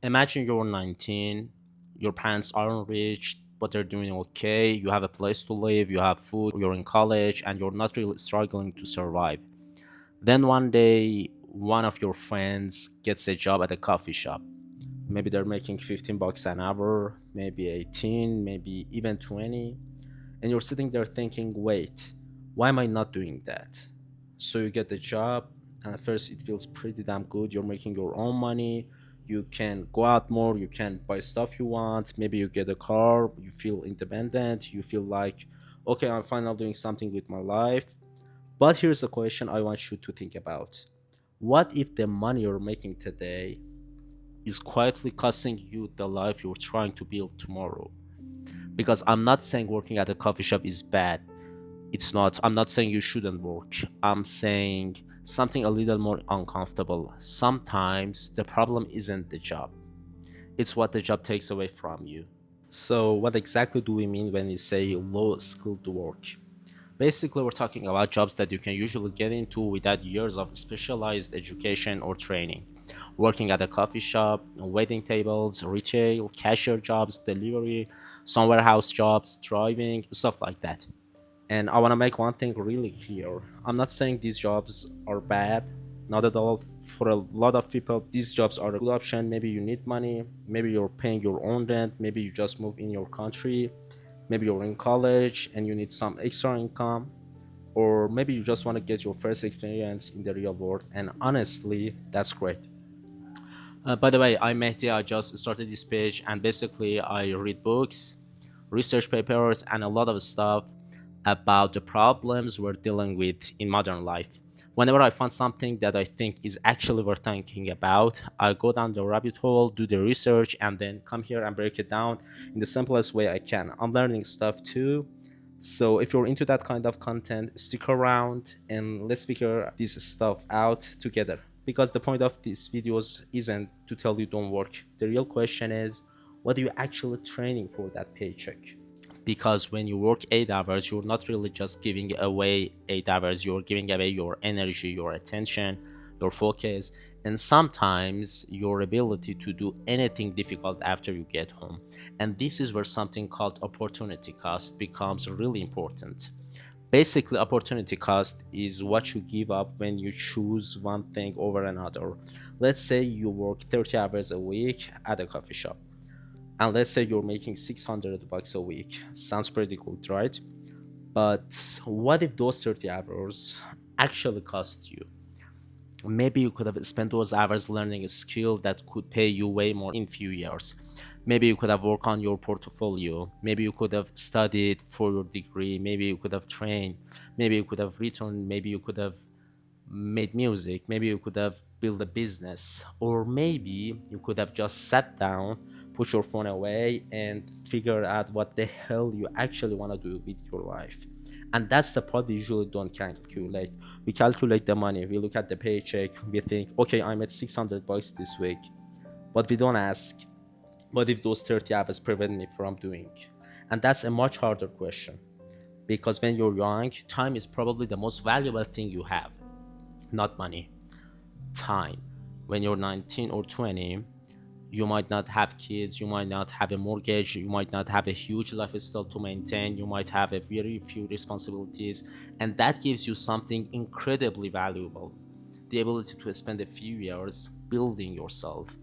Imagine you're 19, your parents aren't rich, but they're doing okay. You have a place to live, you have food, you're in college, and you're not really struggling to survive. Then one day, one of your friends gets a job at a coffee shop. Maybe they're making 15 bucks an hour, maybe 18, maybe even 20. And you're sitting there thinking, wait, why am I not doing that? So you get the job, and at first it feels pretty damn good. You're making your own money. You can go out more. You can buy stuff you want. Maybe you get a car. You feel independent. You feel like, okay, I'm finally doing something with my life. But here's the question I want you to think about. What if the money you're making today is quietly costing you the life you're trying to build tomorrow? Because I'm not saying working at a coffee shop is bad. It's not. I'm not saying you shouldn't work. I'm saying something a little more uncomfortable. Sometimes the problem isn't the job, it's what the job takes away from you. So, what exactly do we mean when we say low skilled work? Basically, we're talking about jobs that you can usually get into without years of specialized education or training. Working at a coffee shop, waiting tables, retail, cashier jobs, delivery, some warehouse jobs, driving, stuff like that. And I want to make one thing really clear. I'm not saying these jobs are bad, not at all. For a lot of people, these jobs are a good option. Maybe you need money, maybe you're paying your own rent, maybe you just moved in your country, maybe you're in college and you need some extra income, or maybe you just want to get your first experience in the real world. And honestly, that's great. By the way, I'm Mehdi. I just started this page, and basically, I read books, research papers, and a lot of stuff about the problems we're dealing with in modern life. Whenever I find something that I think is actually worth thinking about, I go down the rabbit hole, do the research, and then come here and break it down in the simplest way I can. I'm learning stuff too. So if you're into that kind of content, stick around and let's figure this stuff out together. Because the point of these videos isn't to tell you don't work. The real question is, what are you actually training for that paycheck? Because when you work 8 hours, you're not really just giving away 8 hours, you're giving away your energy, your attention, your focus, and sometimes your ability to do anything difficult after you get home. And this is where something called opportunity cost becomes really important. Basically, opportunity cost is what you give up when you choose one thing over another. Let's say you work 30 hours a week at a coffee shop, and let's say you're making 600 bucks a week. Sounds pretty good, right? But what if those 30 hours actually cost you? Maybe you could have spent those hours learning a skill that could pay you way more in few years. Maybe you could have worked on your portfolio. Maybe you could have studied for your degree. Maybe you could have trained. Maybe you could have written. Maybe you could have made music. Maybe you could have built a business. Or maybe you could have just sat down, put your phone away, and figure out what the hell you actually want to do with your life. And that's the part we usually don't calculate. We calculate the money, we look at the paycheck, we think, okay, I'm at 600 bucks this week. But we don't ask, what if those 30 hours prevent me from doing? And that's a much harder question. Because when you're young, time is probably the most valuable thing you have. Not money, time. When you're 19 or 20, you might not have kids, you might not have a mortgage, you might not have a huge lifestyle to maintain, you might have a very few responsibilities, and that gives you something incredibly valuable: the ability to spend a few years building yourself,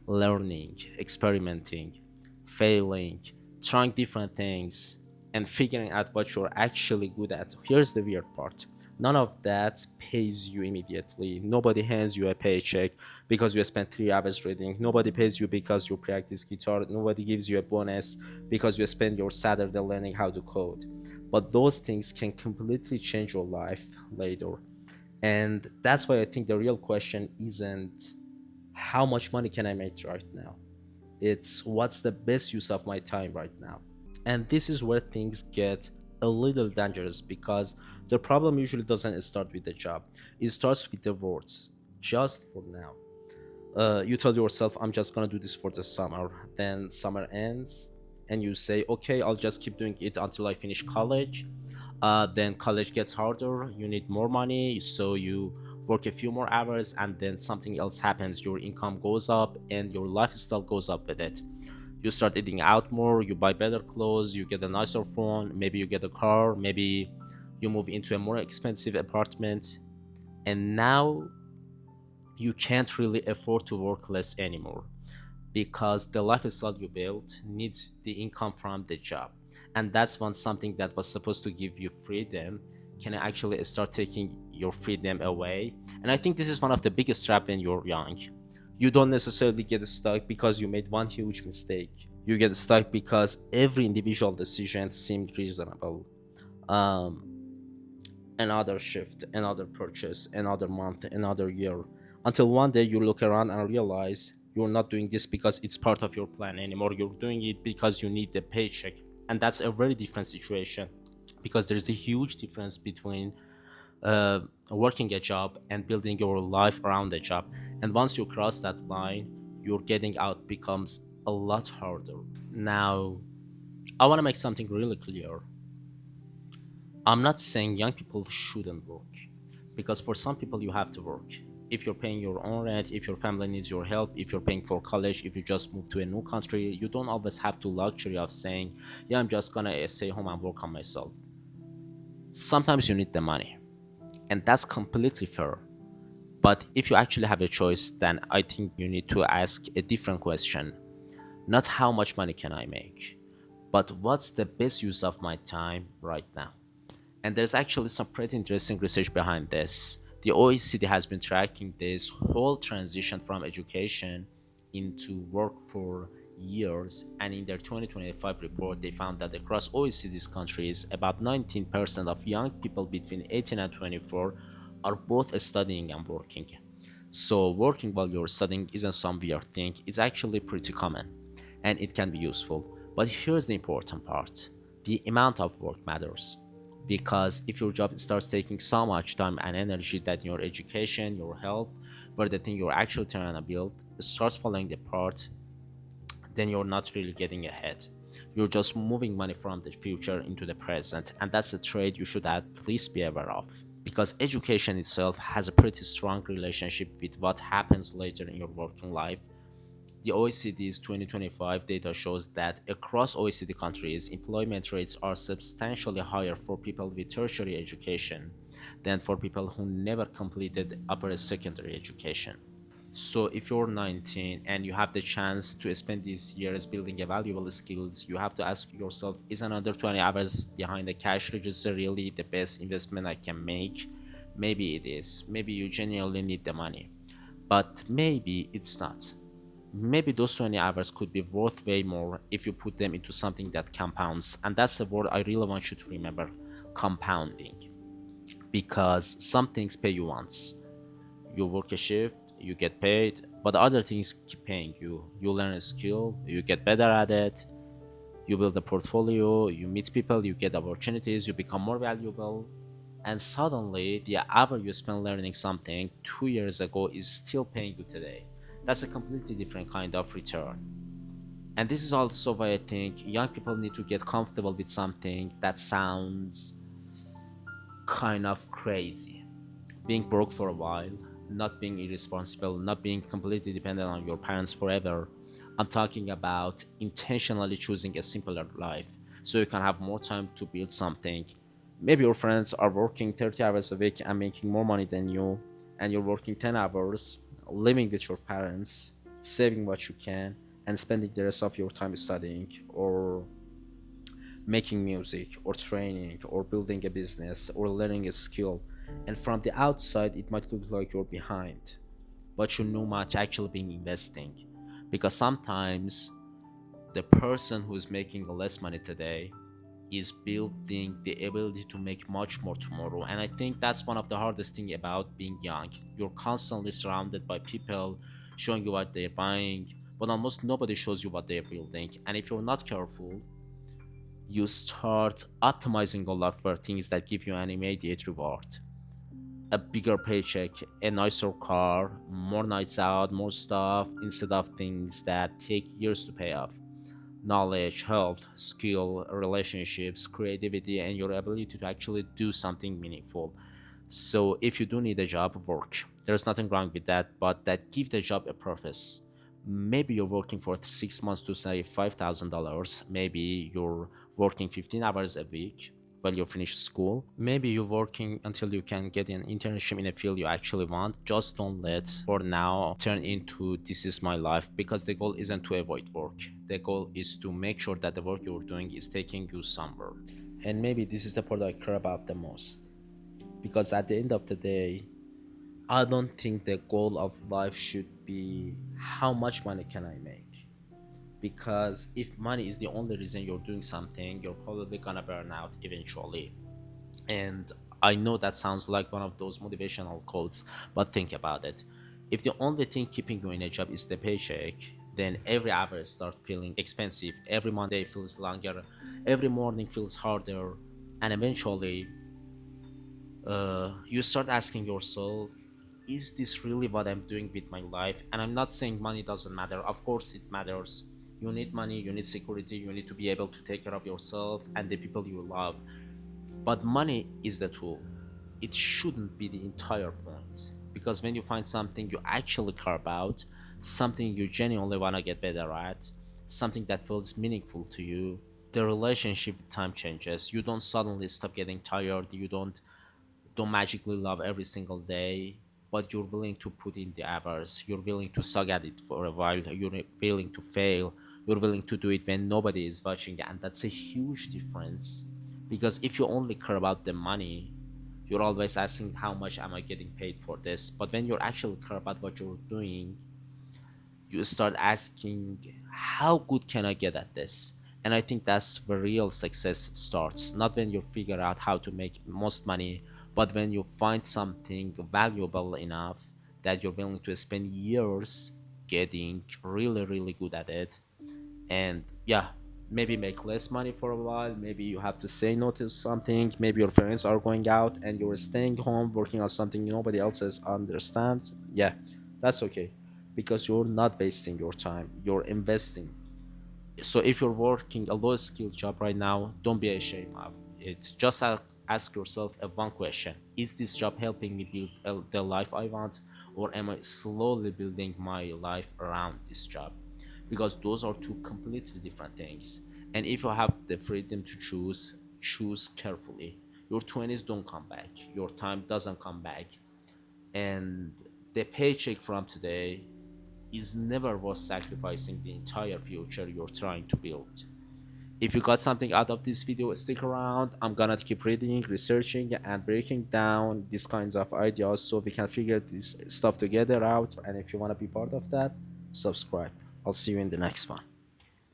learning, experimenting, failing, trying different things, and figuring out what you're actually good at. Here's the weird part: none of that pays you immediately. Nobody hands you a paycheck because you spent 3 hours reading. Nobody pays you because you practice guitar. Nobody gives you a bonus because you spend your Saturday learning how to code. But those things can completely change your life later. And that's why I think the real question isn't how much money can I make right now? It's what's the best use of my time right now? And this is where things get a little dangerous because the problem usually doesn't start with the job, it starts with the words, just for now. You tell yourself, I'm just gonna do this for the summer. Then summer ends, and you say, okay, I'll just keep doing it until I finish college. Then college gets harder, you need more money, so you work a few more hours, and then something else happens. Your income goes up and your lifestyle goes up with it. You start eating out more, you buy better clothes, you get a nicer phone, maybe you get a car, maybe you move into a more expensive apartment, and now you can't really afford to work less anymore because the lifestyle you built needs the income from the job. And that's when something that was supposed to give you freedom can actually start taking your freedom away. And I think this is one of the biggest trap when you're young. You don't necessarily get stuck because you made one huge mistake. You get stuck because every individual decision seemed reasonable. Um, another shift, another purchase, another month, another year, until one day you look around and realize you're not doing this because it's part of your plan anymore. You're doing it because you need the paycheck. And that's a very different situation because there's a huge difference between working a job and building your life around the job. And once you cross that line, your getting out becomes a lot harder. Now, I want to make something really clear. I'm not saying young people shouldn't work, because for some people you have to work. If you're paying your own rent, if your family needs your help, if you're paying for college, if you just moved to a new country, you don't always have the luxury of saying, yeah, I'm just gonna stay home and work on myself. Sometimes you need the money, and that's completely fair. But if you actually have a choice, then I think you need to ask a different question. Not how much money can I make, but what's the best use of my time right now? And there's actually some pretty interesting research behind this. The OECD has been tracking this whole transition from education into work for years, and in their 2025 report, they found that across OECD's countries, about 19% of young people between 18 and 24 are both studying and working. So, working while you're studying isn't some weird thing, it's actually pretty common and it can be useful. But here's the important part: the amount of work matters. Because if your job starts taking so much time and energy that your education, your health, where the thing you're actually trying to build starts falling apart, then you're not really getting ahead. You're just moving money from the future into the present, and that's a trade you should at least be aware of. Because education itself has a pretty strong relationship with what happens later in your working life. The OECD's 2025 data shows that across OECD countries, employment rates are substantially higher for people with tertiary education than for people who never completed upper secondary education. So, if you're 19 and you have the chance to spend these years building a valuable skills, you have to ask yourself, is another 20 hours behind the cash register really the best investment I can make? Maybe it is. Maybe you genuinely need the money. But maybe it's not. Maybe those 20 hours could be worth way more if you put them into something that compounds. And that's the word I really want you to remember: compounding. Because some things pay you once. You work a shift, you get paid, but other things keep paying you. You learn a skill, you get better at it, you build a portfolio, you meet people, you get opportunities, you become more valuable. And suddenly, the hour you spent learning something 2 years ago is still paying you today. That's a completely different kind of return. And this is also why I think young people need to get comfortable with something that sounds kind of crazy. Being broke for a while, not being irresponsible, not being completely dependent on your parents forever. I'm talking about intentionally choosing a simpler life so you can have more time to build something. Maybe your friends are working 30 hours a week and making more money than you, and you're working 10 hours, living with your parents, saving what you can, and spending the rest of your time studying or making music or training or building a business or learning a skill. And from the outside, it might look like you're behind, but you know much actually being investing. Because sometimes the person who is making less money today is building the ability to make much more tomorrow. And I think that's one of the hardest thing about being young. You're constantly surrounded by people showing you what they're buying, but almost nobody shows you what they're building. And if you're not careful, you start optimizing a lot for things that give you an immediate reward: a bigger paycheck, a nicer car, more nights out, more stuff, instead of things that take years to pay off: knowledge, health, skill, relationships, creativity, and your ability to actually do something meaningful. So if you do need a job, work. There's nothing wrong with that, but that give the job a purpose. Maybe you're working for 6 months to save $5,000. Maybe you're working 15 hours a week while you finish school. Maybe you're working until you can get an internship in a field you actually want. Just don't let for now turn into this is my life, because the goal isn't to avoid work. The goal is to make sure that the work you're doing is taking you somewhere. And maybe this is the part I care about the most, because at the end of the day, I don't think the goal of life should be how much money can I make. Because if money is the only reason you're doing something, you're probably gonna burn out eventually. And I know that sounds like one of those motivational quotes, but think about it. If the only thing keeping you in a job is the paycheck, then every hour starts feeling expensive, every Monday feels longer, every morning feels harder, and eventually you start asking yourself, is this really what I'm doing with my life? And I'm not saying money doesn't matter. Of course, it matters. You need money, you need security, you need to be able to take care of yourself and the people you love. But money is the tool. It shouldn't be the entire point. Because when you find something you actually care about, something you genuinely want to get better at, something that feels meaningful to you, the relationship with time changes. You don't suddenly stop getting tired. You don't magically love every single day, but you're willing to put in the hours. You're willing to suck at it for a while. You're willing to fail. You're willing to do it when nobody is watching, and that's a huge difference. Because if you only care about the money, you're always asking how much am I getting paid for this. But when you actually care about what you're doing, you start asking, how good can I get at this? And I think that's where real success starts, not when you figure out how to make most money, but when you find something valuable enough that you're willing to spend years getting really really good at it. And yeah, maybe make less money for a while, maybe you have to say no to something, maybe your friends are going out and you're staying home working on something nobody else understands. Yeah, that's okay, because you're not wasting your time, you're investing. So if you're working a low skill job right now, don't be ashamed of it. Just ask yourself a one question: is this job helping me build the life I want, or am I slowly building my life around this job? Because those are two completely different things. And if you have the freedom to choose, choose carefully. Your 20s don't come back, your time doesn't come back, and the paycheck from today is never worth sacrificing the entire future you're trying to build. If you got something out of this video, stick around. I'm gonna keep reading, researching, and breaking down these kinds of ideas so we can figure this stuff together out. And if you want to be part of that, subscribe. I'll see you in the next one.